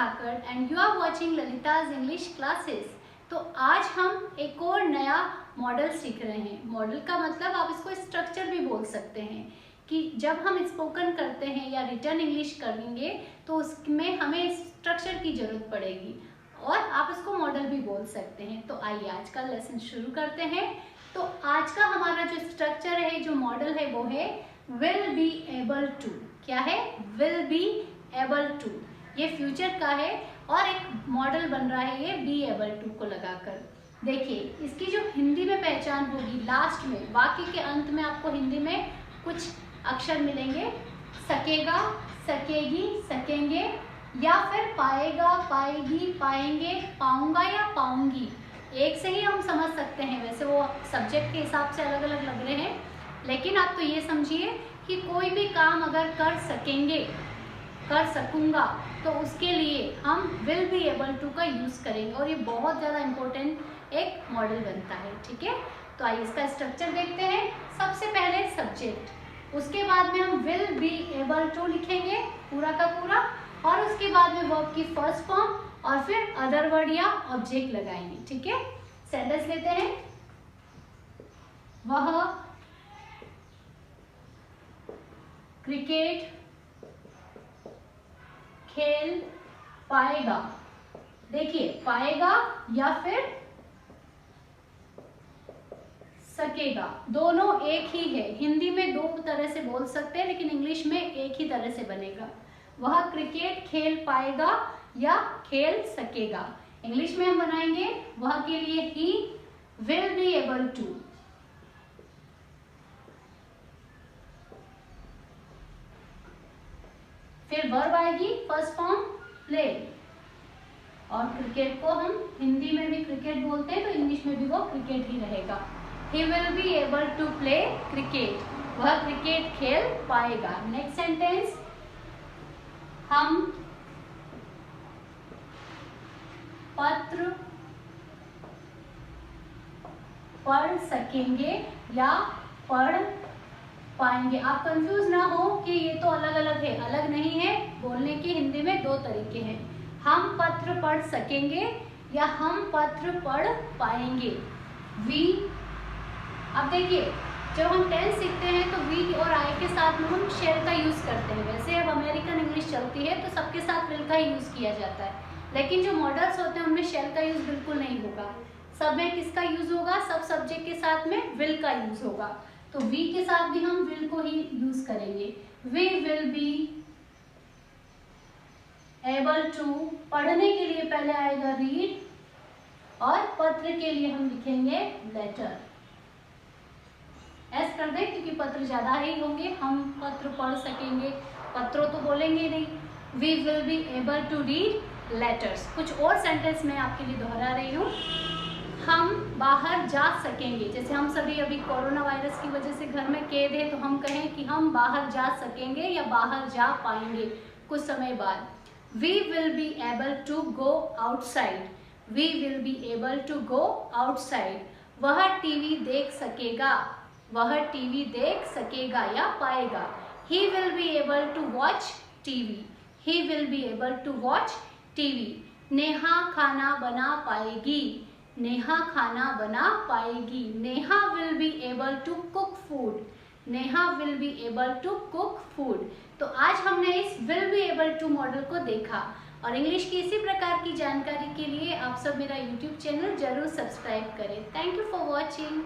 Dhakad and you are watching ललिता's English classes। तो आज हम एक और नया मॉडल सीख रहे हैं। मॉडल का मतलब आप इसको स्ट्रक्चर भी बोल सकते हैं कि जब हम स्पोकन करते हैं या रिटर्न इंग्लिश करेंगे तो उसमें हमें स्ट्रक्चर की जरूरत पड़ेगी और आप इसको मॉडल भी बोल सकते हैं। तो आइए आज का लेसन शुरू करते हैं। तो आज का हमारा जो स्ट्रक्चर है, जो मॉडल है, वो है विल बी एबल टू। क्या है? Will be able to. ये फ्यूचर का है और एक मॉडल बन रहा है ये बी एबल टू को लगाकर। देखिए इसकी जो हिंदी में पहचान होगी, लास्ट में वाक्य के अंत में आपको हिंदी में कुछ अक्षर मिलेंगे, सकेगा, सकेगी, सकेंगे, या फिर पाएगा, पाएगी, पाएंगे, पाऊंगा या पाऊंगी। एक से ही हम समझ सकते हैं, वैसे वो सब्जेक्ट के हिसाब से अलग अलग लग रहे हैं, लेकिन आप तो ये समझिए कि कोई भी काम अगर कर सकेंगे, कर सकूंगा, तो उसके लिए हम विल बी एबल टू का यूज़ करेंगे और ये बहुत ज़्यादा इम्पोर्टेंट एक मॉडल बनता है। ठीक है, तो आइए इसका स्ट्रक्चर देखते हैं। सबसे पहले सब्जेक्ट, उसके बाद में हम विल बी एबल टू लिखेंगे पूरा का पूरा, और उसके बाद में वर्ब की फर्स्ट फॉर्म और फिर अदर वर्ड या ऑब्जेक्ट लगाएंगे। ठीक है, सेंटेंस लेते हैं। वह क्रिकेट खेल पाएगा। देखिए पाएगा या फिर सकेगा, दोनों एक ही है। हिंदी में दो तरह से बोल सकते हैं, लेकिन इंग्लिश में एक ही तरह से बनेगा। वह क्रिकेट खेल पाएगा या खेल सकेगा। इंग्लिश में हम बनाएंगे वह के लिए he will be able to. फिर वर्ब आएगी फर्स्ट फॉर्म प्ले, और क्रिकेट को हम हिंदी में भी क्रिकेट बोलते हैं तो इंग्लिश में भी वो क्रिकेट ही रहेगा। He will be able to play cricket, वह क्रिकेट खेल पाएगा। नेक्स्ट सेंटेंस, हम पत्र पढ़ सकेंगे या पढ़ पाएंगे। आप कंफ्यूज ना हो कि ये तो अलग अलग है, अलग नहीं है। बोलने के हिंदी में दो तरीके हैं, हम पत्र पढ़ सकेंगे या हम पत्र पढ़ पाएंगे। वी, अब देखिए जब हम टेंस सीखते हैं तो वी और आई के साथ में हम शेल का यूज करते हैं। वैसे अब अमेरिकन इंग्लिश चलती है तो सबके साथ विल का ही यूज किया जाता है, लेकिन जो मॉडल्स होते हैं उनमें शेल का यूज बिल्कुल नहीं होगा। सब में किसका यूज होगा? सब सब्जेक्ट के साथ में विल का यूज होगा। तो वी के साथ भी हम विल को ही यूज करेंगे। We will be able to, पढ़ने के लिए पहले आएगा रीड, और पत्र के लिए हम लिखेंगे लेटर। ऐसा कर दें क्योंकि पत्र ज्यादा ही होंगे। हम पत्र पढ़ सकेंगे, पत्रों तो बोलेंगे नहीं। We will be able to read letters. कुछ और सेंटेंस मैं आपके लिए दोहरा रही हूँ। हम बाहर जा सकेंगे, जैसे हम सभी अभी कोरोना वायरस की वजह से घर में कैद है, तो हम कहें कि हम बाहर जा सकेंगे या बाहर जा पाएंगे कुछ समय बाद। We will be able to go outside, we will be able to go outside. वह टीवी देख सकेगा, वह टीवी देख सकेगा या पाएगा। He will be able to watch TV, he will be able to watch TV. Neha खाना बना पाएगी, नेहा खाना बना पाएगी। Neha will be able to cook food, Neha will be able to cook food. तो आज हमने इस will be able to model को देखा, और इंग्लिश की इसी प्रकार की जानकारी के लिए आप सब मेरा यूट्यूब चैनल जरूर सब्सक्राइब करें। Thank you for watching.